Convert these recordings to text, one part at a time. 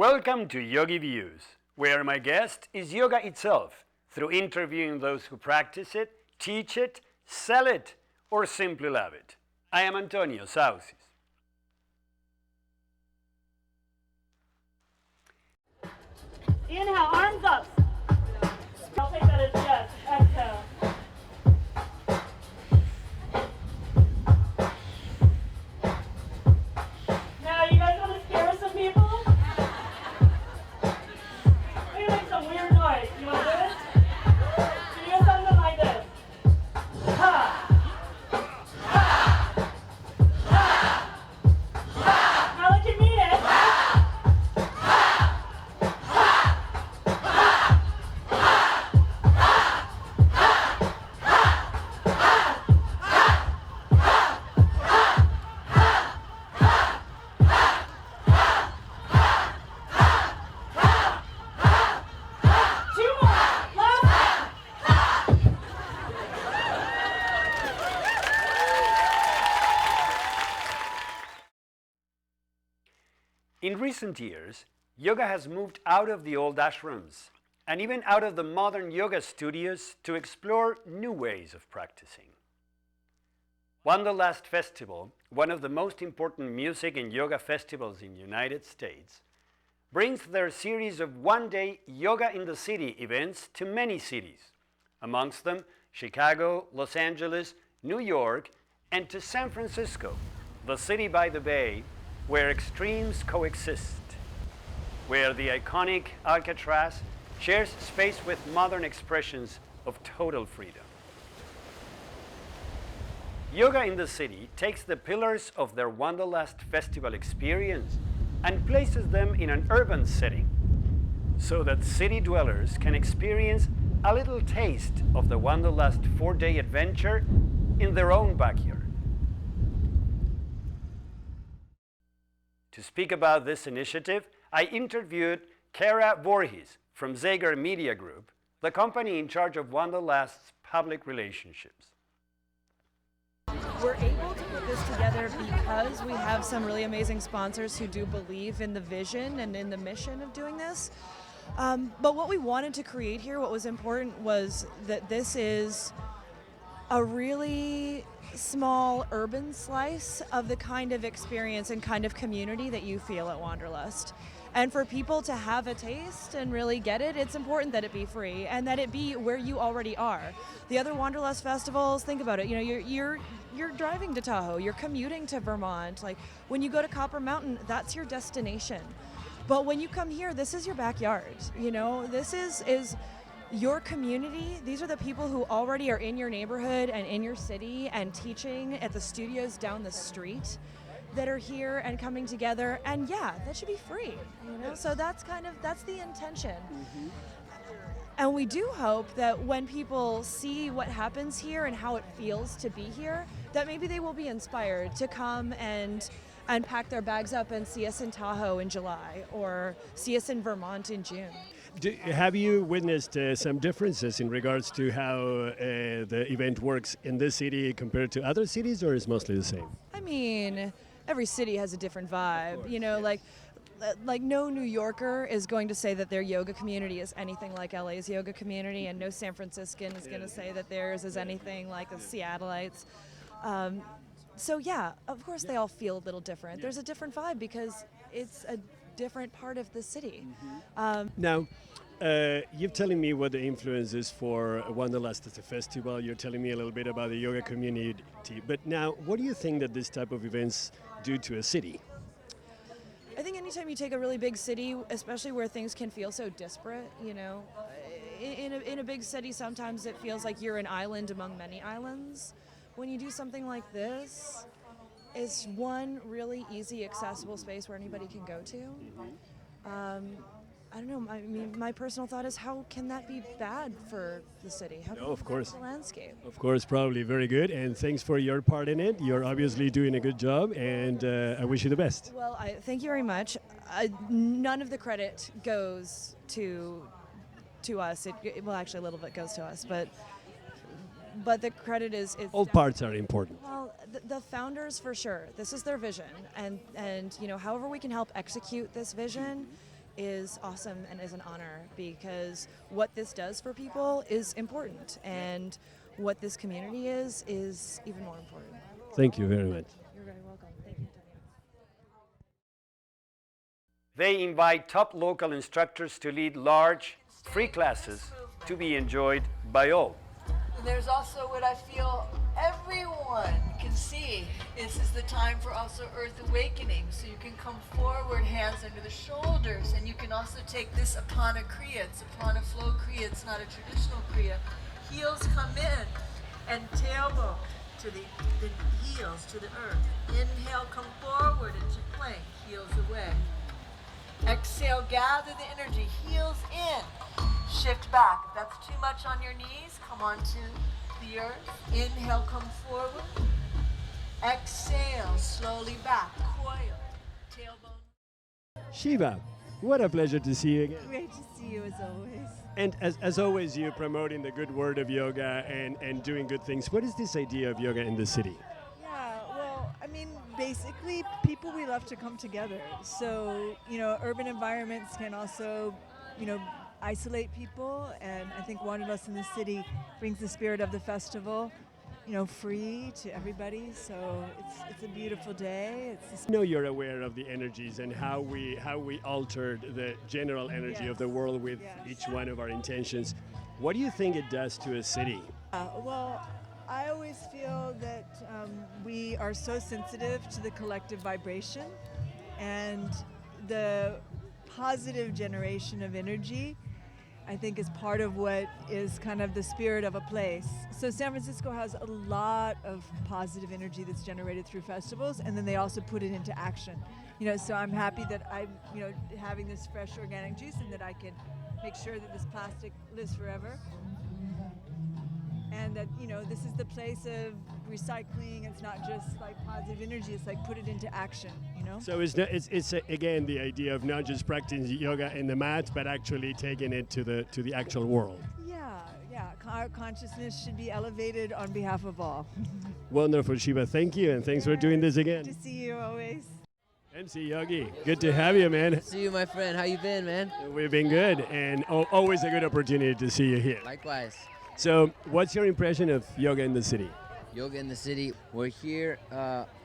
Welcome to YogiVIews, where my guest is yoga itself, through interviewing those who practice it, teach it, sell it, or simply love it. I am Antonio Saucis. Inhale, arms up. I'll take that as yes. Exhale. Now, you guys want to scare some people? Maybe make some weird noise. You want to do this? Can you do something like this? Ha! Ha! Ha! Ha! Now like you mean it. In recent years, yoga has moved out of the old ashrams and even out of the modern yoga studios to explore new ways of practicing. Wanderlust Festival, one of the most important music and yoga festivals in the United States, brings their series of one-day yoga in the city events to many cities, amongst them Chicago, Los Angeles, New York, and to San Francisco, the city by the bay, where extremes coexist, where the iconic Alcatraz shares space with modern expressions of total freedom. Yoga in the City takes the pillars of their Wanderlust Festival experience and places them in an urban setting so that city dwellers can experience a little taste of the Wanderlust 4-day adventure in their own backyard. To speak about this initiative, I interviewed Kara Vorhes from Saeger Media Group, the company in charge of Wanderlust's public relationships. We're able to put this together because we have some really amazing sponsors who do believe in the vision and in the mission of doing this. But what we wanted to create here, what was important, was that this is a really small urban slice of the kind of experience and kind of community that you feel at Wanderlust. And for people to have a taste and really get it, it's important that it be free and that it be where you already are. The other Wanderlust festivals, think about it, you know, you're driving to Tahoe, you're commuting to Vermont. Like when you go to Copper Mountain, that's your destination. But when you come here, this is your backyard. You know, this is your community. These are the people who already are in your neighborhood and in your city and teaching at the studios down the street that are here and coming together. And yeah, that should be free, you know? So that's the intention. Mm-hmm. And we do hope that when people see what happens here and how it feels to be here, that maybe they will be inspired to come and pack their bags up and see us in Tahoe in July or see us in Vermont in June. Have you witnessed some differences in regards to how the event works in this city compared to other cities, or is mostly the same? I mean, every city has a different vibe, you know, like no New Yorker is going to say that their yoga community is anything like LA's yoga community, and no San Franciscan is going to say that theirs is anything like the Seattleites. So yeah, of course they all feel a little different. There's a different vibe because it's a different part of the city. Mm-hmm. Now, you're telling me what the influence is for Wanderlust as a festival. You're telling me a little bit about the yoga community. But now, what do you think that this type of events do to a city? I think anytime you take a really big city, especially where things can feel so disparate, you know, in a big city, sometimes it feels like you're an island among many islands. When you do something like this, it's one really easy, accessible space where anybody can go to. I don't know, I mean, my personal thought is, how can that be bad for the city? How can of course. the landscape? Of course, probably very good, and thanks for your part in it. You're obviously doing a good job, and I wish you the best. Well, thank you very much. None of the credit goes to us. Well, actually, a little bit goes to us, but the credit is all parts are important. Well, the founders, for sure. This is their vision, and you know, however we can help execute this vision is awesome and is an honor, because what this does for people is important, and what this community is even more important. Thank you very much. You're very welcome. Thank you, Tanya. They invite top local instructors to lead large, free classes to be enjoyed by all. There's also what I feel everyone can see. This is the time for also earth awakening. So you can come forward, hands under the shoulders, and you can also take this Apana Kriya. It's Apana flow Kriya. It's not a traditional Kriya. Heels come in and tailbone to the heels to the earth. Inhale, come forward into plank, heels away. Exhale, gather the energy, heels in. Shift back. If that's too much on your knees, come onto the earth. Inhale, come forward. Exhale, slowly back. Coil. Tailbone. Shiva, what a pleasure to see you again. Great to see you as always. And as always, you're promoting the good word of yoga and doing good things. What is this idea of yoga in the city? Yeah, well, I mean, basically, people, we love to come together. So, urban environments can also, isolate people. And I think Wanderlust in the City brings the spirit of the festival, free to everybody. So it's a beautiful day. I know you're aware of the energies and how we altered the general energy of the world with each one of our intentions. What do you think it does to a city? Well, I always feel that we are so sensitive to the collective vibration, and the positive generation of energy, I think, is part of what is kind of the spirit of a place. So San Francisco has a lot of positive energy that's generated through festivals, and then they also put it into action. So I'm happy that I'm, having this fresh organic juice, and that I can make sure that this plastic lives forever. And that, this is the place of recycling. It's not just like positive energy, it's like put it into action, So it's again the idea of not just practicing yoga in the mat, but actually taking it to the actual world. Yeah. Our consciousness should be elevated on behalf of all. Wonderful, Shiva. Thank you, and thanks for doing this again. Good to see you always. MC Yogi, good to have you, man. See you, my friend. How you been, man? We've been good, and always a good opportunity to see you here. Likewise. So, what's your impression of yoga in the city? Yoga in the City. We're here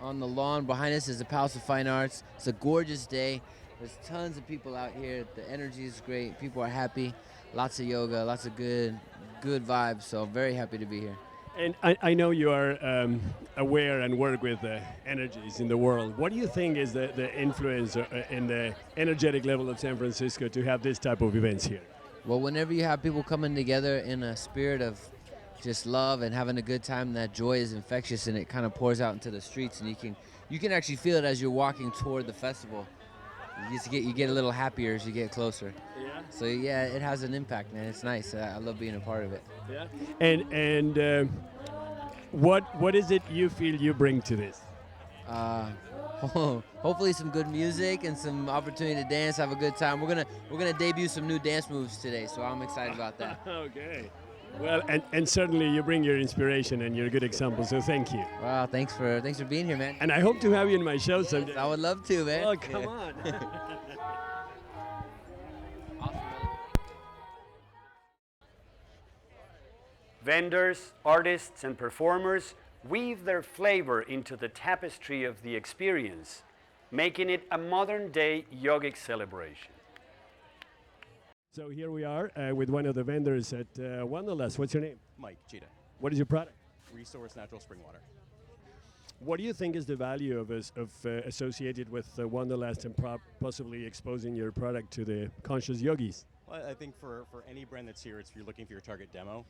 on the lawn. Behind us is the Palace of Fine Arts. It's a gorgeous day. There's tons of people out here. The energy is great. People are happy. Lots of yoga, lots of good vibes. So very happy to be here. And I know you are aware and work with the energies in the world. What do you think is the influence in the energetic level of San Francisco to have this type of events here? Well, whenever you have people coming together in a spirit of just love and having a good time, that joy is infectious, and it kind of pours out into the streets, and you can actually feel it as you're walking toward the festival. You get a little happier as you get closer. Yeah. So yeah, it has an impact, man. It's nice. I love being a part of it. Yeah. And what is it you feel you bring to this? Hopefully some good music and some opportunity to dance, have a good time. We're gonna debut some new dance moves today, so I'm excited about that. Okay. Well, and certainly you bring your inspiration and you're a good example, so thank you. Wow, thanks for being here, man. And I hope to have you in my show someday. I would love to, man. Oh, come on. Vendors, artists, and performers weave their flavor into the tapestry of the experience, making it a modern-day yogic celebration. So here we are with one of the vendors at Wanderlust. What's your name? Mike Cheetah. What is your product? Resource natural spring water. What do you think is the value of associated with Wanderlust and possibly exposing your product to the conscious yogis? Well, I think for any brand that's here, if you're looking for your target demo,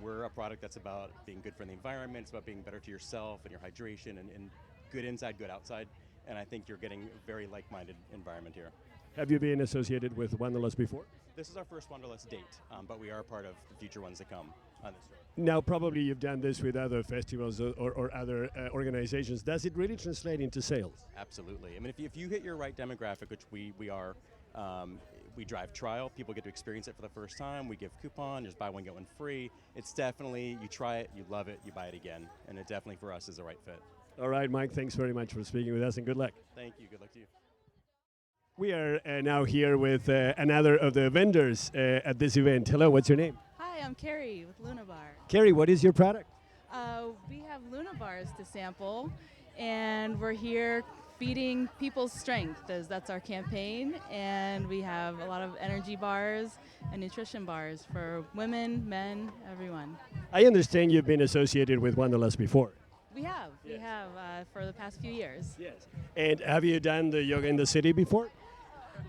we're a product that's about being good for the environment. It's about being better to yourself and your hydration and good inside, good outside. And I think you're getting a very like-minded environment here. Have you been associated with Wanderlust before? This is our first Wanderlust date, but we are part of the future ones that come on this road. Now, probably you've done this with other festivals or other organizations. Does it really translate into sales? Absolutely. I mean, if you hit your right demographic, which we are, we drive trial. People get to experience it for the first time. We give coupon. There's buy one, get one free. It's definitely, you try it, you love it, you buy it again. And it definitely, for us, is the right fit. All right, Mike, thanks very much for speaking with us, and good luck. Thank you. Good luck to you. We are now here with another of the vendors at this event. Hello, what's your name? Hi, I'm Carrie with Luna Bar. Carrie, what is your product? We have Luna Bars to sample, and we're here feeding people's strength, as that's our campaign. And we have a lot of energy bars and nutrition bars for women, men, everyone. I understand you've been associated with Wanderlust before. We have for the past few years. Yes. And have you done the yoga in the city before?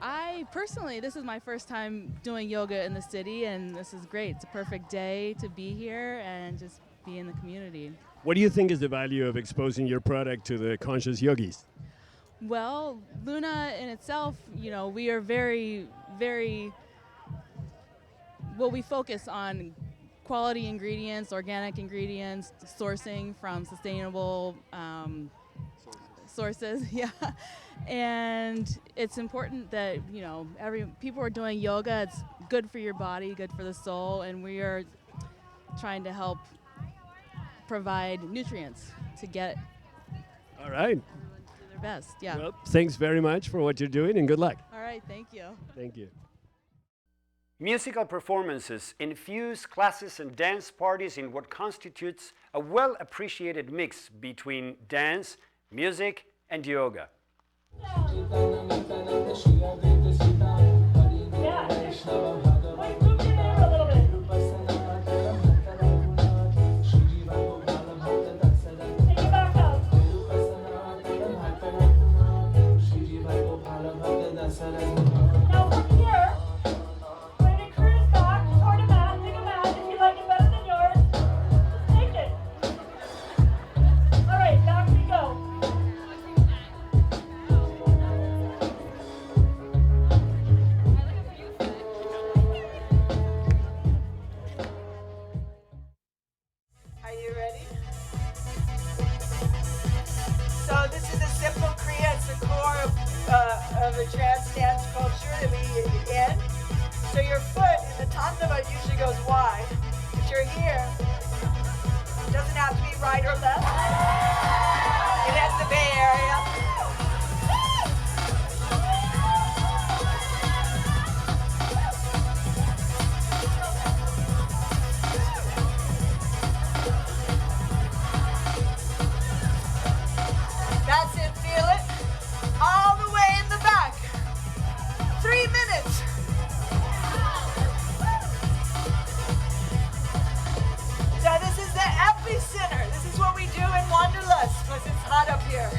I personally, this is my first time doing yoga in the city, and this is great. It's a perfect day to be here and just be in the community. What do you think is the value of exposing your product to the conscious yogis? Well, Luna in itself, we are very, very, we focus on quality ingredients, organic ingredients, sourcing from sustainable sources, yeah. And it's important that, people are doing yoga. It's good for your body, good for the soul, and we are trying to help provide nutrients to get All right. everyone to do their best. Yeah. Well, thanks very much for what you're doing and good luck. All right, thank you. Thank you. Musical performances infuse classes and dance parties in what constitutes a well-appreciated mix between dance, music, and yoga. Yeah. Wait, move your hair a little bit. Take it back up. Now from here, we're going to cruise back toward a mat. Pick a mat if you like it better than yours. Just take it. All right, back we go. Are you ready? So this is a simple kriya. It's the core of a trance dance culture that we in. So your foot in the tandava usually goes wide, but you're here. It doesn't have to be right or left. It has the Bay Area. That's it, feel it. All the way in the back. 3 minutes. So this is the epicenter. This is what we do in Wanderlust, because it's hot up here.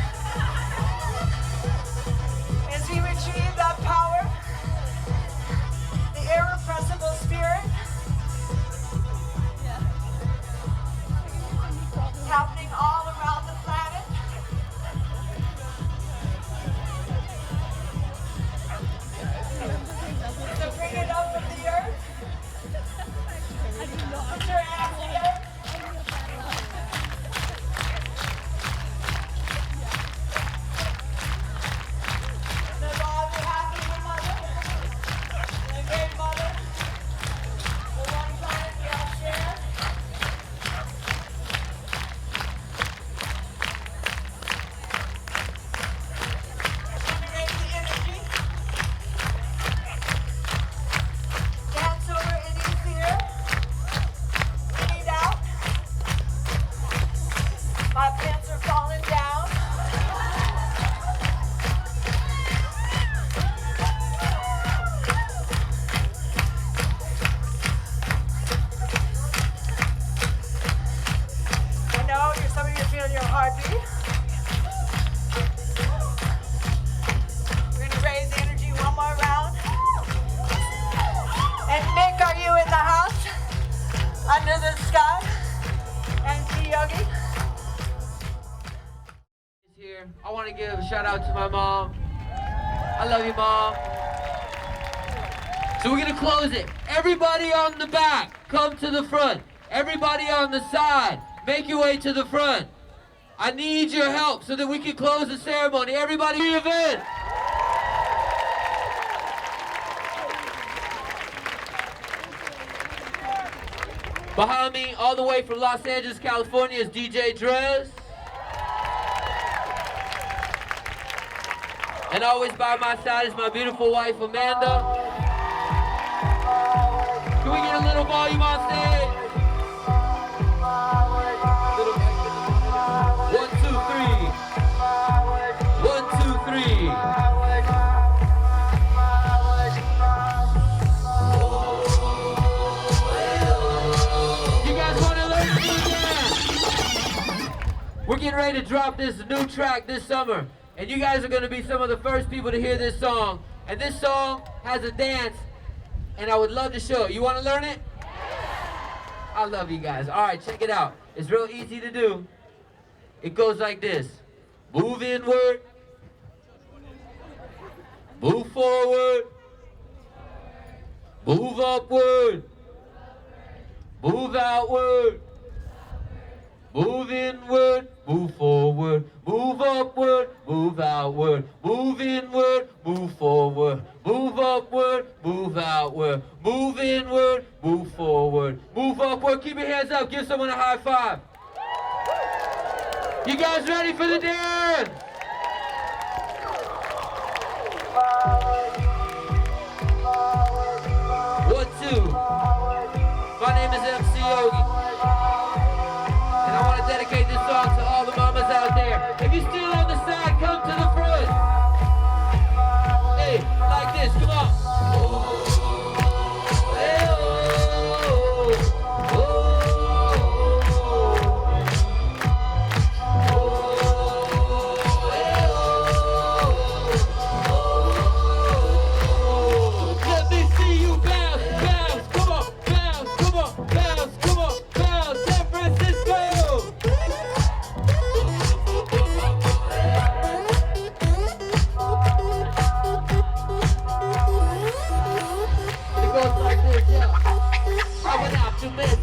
As we retrieve that power, the irrepressible spirit, it's happening all around the planet. So bring it up from the earth. Put your hands together. Live all the happy mother, the great mother, the one planet we all share. Generate the energy. Dance over any fear, any doubt. My pants are falling down. I know some of you are feeling your heartbeat. We're gonna raise the energy one more round. And Nick, are you in the house? Under the sky? And T Yogi? Here, I want to give a shout out to my mom. I love you, Mom. So we're gonna close it. Everybody on the back, come to the front. Everybody on the side, make your way to the front. I need your help so that we can close the ceremony. Everybody, your event. Behind me, all the way from Los Angeles, California, is DJ Drez. And always by my side is my beautiful wife, Amanda. Can we get a little volume on stage? One, two, three. One, two, three. You guys want to learn to do that? We're getting ready to drop this new track this summer. And you guys are going to be some of the first people to hear this song. And this song has a dance, and I would love to show it. You want to learn it? I love you guys. All right, check it out. It's real easy to do. It goes like this. Move inward. Move forward. Move upward. Move outward. Move inward, move forward, move upward, move outward, move inward, move forward, move upward, move outward, move inward, move forward, move upward. Keep your hands up, give someone a high five. You guys ready for the dance? One, two. My name is MC Yogi. I want to dedicate this song to all the mamas out there. If you're still on the side, come to the front. Hey, like this, come on. Hey, let me see you bounce, bounce, come on, bounce, come on, bounce, come on, bounce, San Francisco.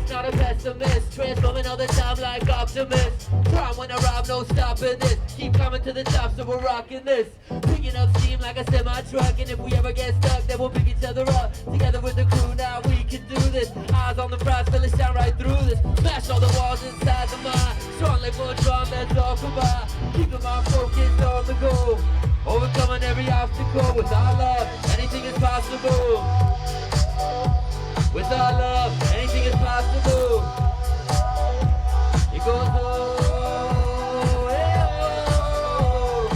Not a pessimist, transforming all the time like optimist. Crime when I rob, no stopping this. Keep coming to the top, so we're rocking this. Picking up steam like a semi-truck, and if we ever get stuck, then we'll pick each other up. Together with the crew, now we can do this. Eyes on the prize, feel it shine right through this. Smash all the walls inside the mind. Strong like full drum, let's all combine. Keeping my focus on the goal. Overcoming every obstacle with our love. Anything is possible. With our love, anything is possible. It goes oh, hey, oh,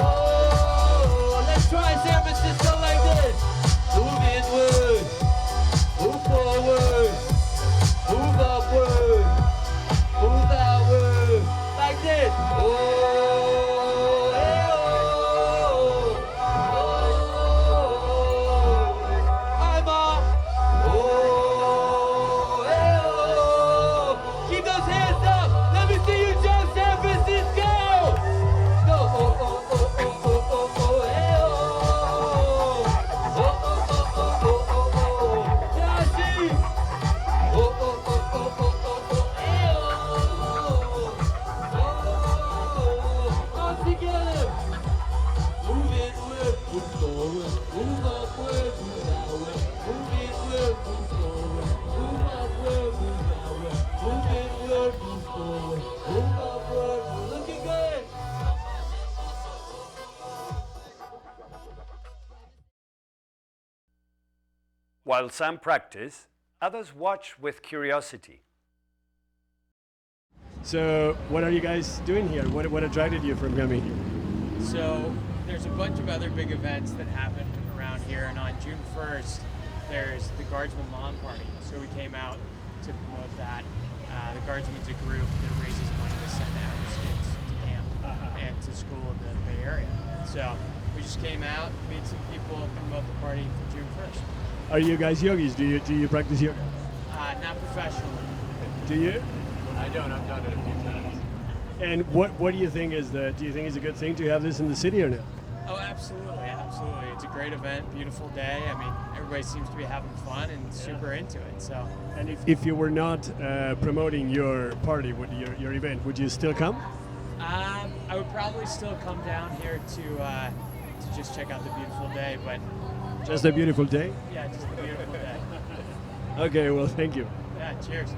oh. Let's try San Francisco like this. Move inward, move forward, move upward, move outward, like this. Oh, hey, oh, oh. Hi, Mom. Oh, hey, oh. Keep those hands up. Let me see you jump, San Francisco. Go. Oh, oh, oh, oh, oh, oh, oh, hey, oh. Oh, oh, oh, oh, oh, oh, oh. Tashi. Oh, oh, oh, oh, oh, oh, oh, hey, oh. Oh, all together. Move inward, move forward, move upward, move outward, move inward, move forward, move upward, move outward, move inward, move forward, move upward, looking good. While some practice, others watch with curiosity. So, what are you guys doing here? What attracted you from coming here? So there's a bunch of other big events that happen around here, and on June 1st there's the Guardsman Lawn Party. So we came out to promote that. The Guardsman's a group that raises money to send at-risk kids to camp and to school in the Bay Area. So we just came out, meet some people, promote the party for June 1st. Are you guys yogis? Do you practice yoga? Not professionally. Do you? I don't. I've done it a few times. And what do you think is do you think it's a good thing to have this in the city or not? Oh, absolutely, absolutely. It's a great event, beautiful day. I mean, everybody seems to be having fun and super into it. So. And if you were not promoting your party, your event, would you still come? I would probably still come down here to just check out the beautiful day, but. Just a beautiful day? Yeah, just a beautiful day. Okay, well, thank you. Yeah, cheers.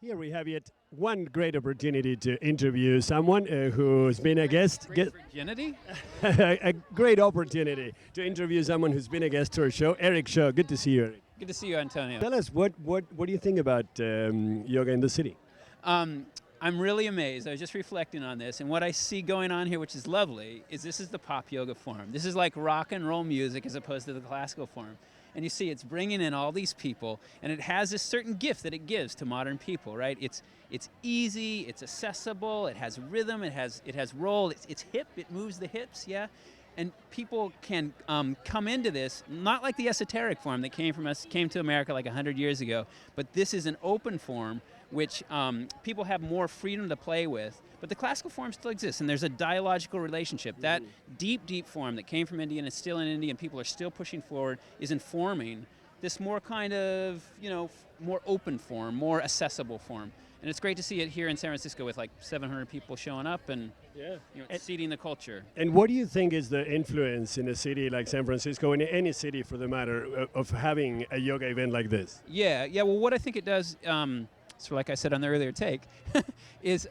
Here we have yet one great opportunity to interview someone who's been a guest. Virginity? A great opportunity to interview someone who's been a guest to our show. Eric Shaw, good to see you, Eric. Good to see you, Antonio. Tell us, what do you think about yoga in the city? I'm really amazed. I was just reflecting on this, and what I see going on here, which is lovely, is this is the pop yoga form. This is like rock and roll music as opposed to the classical form. And you see it's bringing in all these people, and it has this certain gift that it gives to modern people, right? It's easy, it's accessible, it has rhythm, it has roll, it's hip, it moves the hips, yeah? And people can come into this, not like the esoteric form that came to America like 100 years ago, but this is an open form which people have more freedom to play with. But the classical form still exists, and there's a dialogical relationship. That deep, deep form that came from India and is still in India and people are still pushing forward is informing this more kind of, more open form, more accessible form. And it's great to see it here in San Francisco with like 700 people showing up and seeding the culture. And what do you think is the influence in a city like San Francisco, in any city for the matter, of having a yoga event like this? Yeah. Well, what I think it does, so like I said on the earlier take, is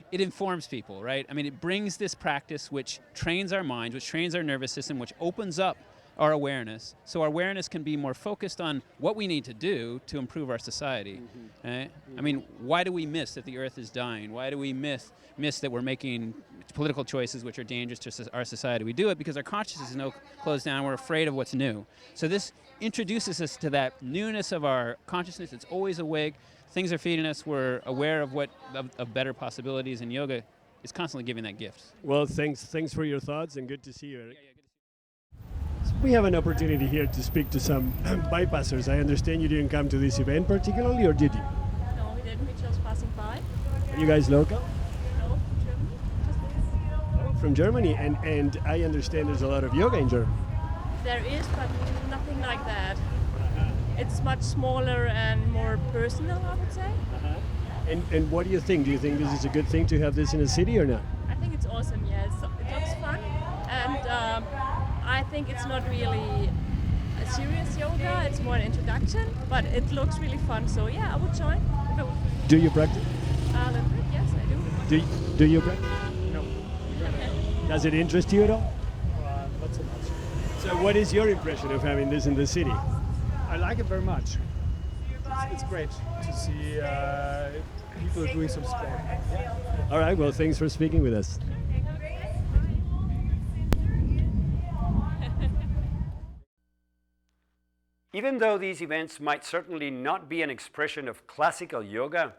it informs people, right? I mean, it brings this practice which trains our minds, which trains our nervous system, which opens up our awareness, so our awareness can be more focused on what we need to do to improve our society. Right? I mean, why do we miss that the earth is dying? Why do we miss that we're making political choices which are dangerous to our society? We do it because our consciousness is closed down, we're afraid of what's new. So this introduces us to that newness of our consciousness. It's always awake. Things are feeding us. We're aware of of better possibilities, and yoga is constantly giving that gift. Well, thanks for your thoughts, and good to see you, Eric. We have an opportunity here to speak to some bypassers. I understand you didn't come to this event particularly, or did you? No, we didn't. We just passing by. Are you guys local? No, from Germany. Just this. From Germany, and I understand there's a lot of yoga in Germany. There is, but nothing like that. It's much smaller and more personal, I would say. And what do you think? Do you think this is a good thing to have this in a city or not? I think it's awesome, yes. It looks fun, and I think it's not really a serious yoga, it's more an introduction, but it looks really fun, so yeah, I would join. Do you practice? A little bit, yes, I do. Do you practice? No. Does it interest you at all? Not so much. So what is your impression of having this in the city? I like it very much. It's great to see people doing some sport. All right, well, thanks for speaking with us. Even though these events might certainly not be an expression of classical yoga,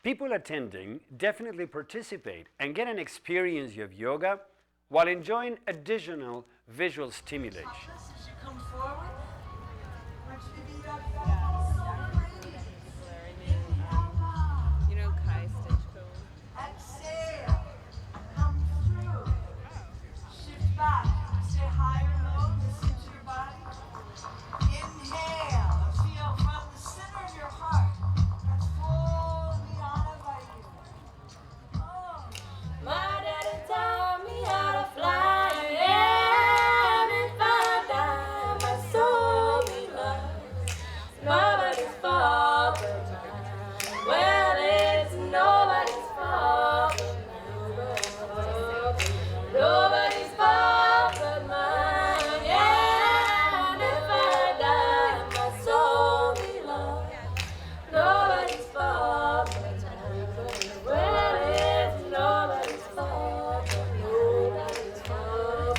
people attending definitely participate and get an experience of yoga while enjoying additional visual stimulation. Come forward. Exhale. Come through. Shift back. Stay high or low. Listen to your body. Inhale. Feel from the center of your heart. That's fully honored by you. Oh. My daddy taught me how to fly, and if I die, my soul be lost. Nobody's fault but mine. Well, it's nobody's fault but mine. Nobody's fault but mine. Yeah, and if I die, my soul be lost. Nobody's fault but mine. Well, it's nobody's fault but nobody's fault.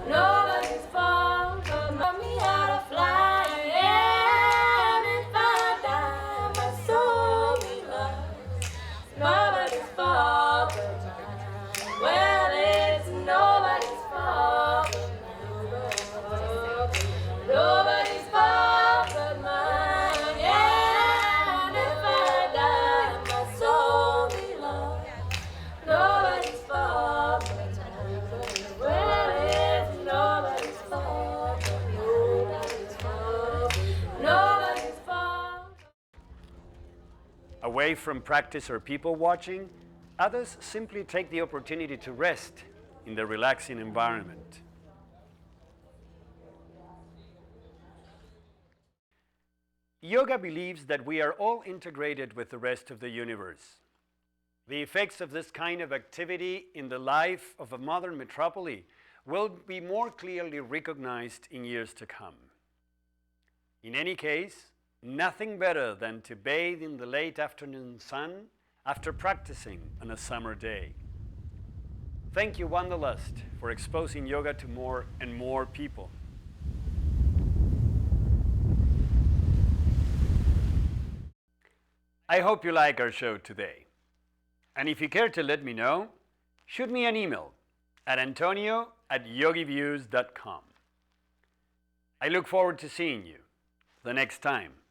Nobody's fault but mine. Me how to fly, and if I die, my soul be lost. Nobody's fault but mine. Well, it's nobody's fault but mine. Nobody's fault but mine. Yeah, and if I die, my soul be lost. Nobody's fault but mine. Well, it's nobody's fault but nobody's fault. Nobody's fault. Away from practice or people watching, others simply take the opportunity to rest in the relaxing environment. yoga believes that we are all integrated with the rest of the universe. The effects of this kind of activity in the life of a modern metropolis will be more clearly recognized in years to come. In any case, nothing better than to bathe in the late afternoon sun after practicing on a summer day. Thank you, Wanderlust, for exposing yoga to more and more people. I hope you like our show today. And if you care to let me know, shoot me an email at antonio@YogiVIews.com. I look forward to seeing you the next time.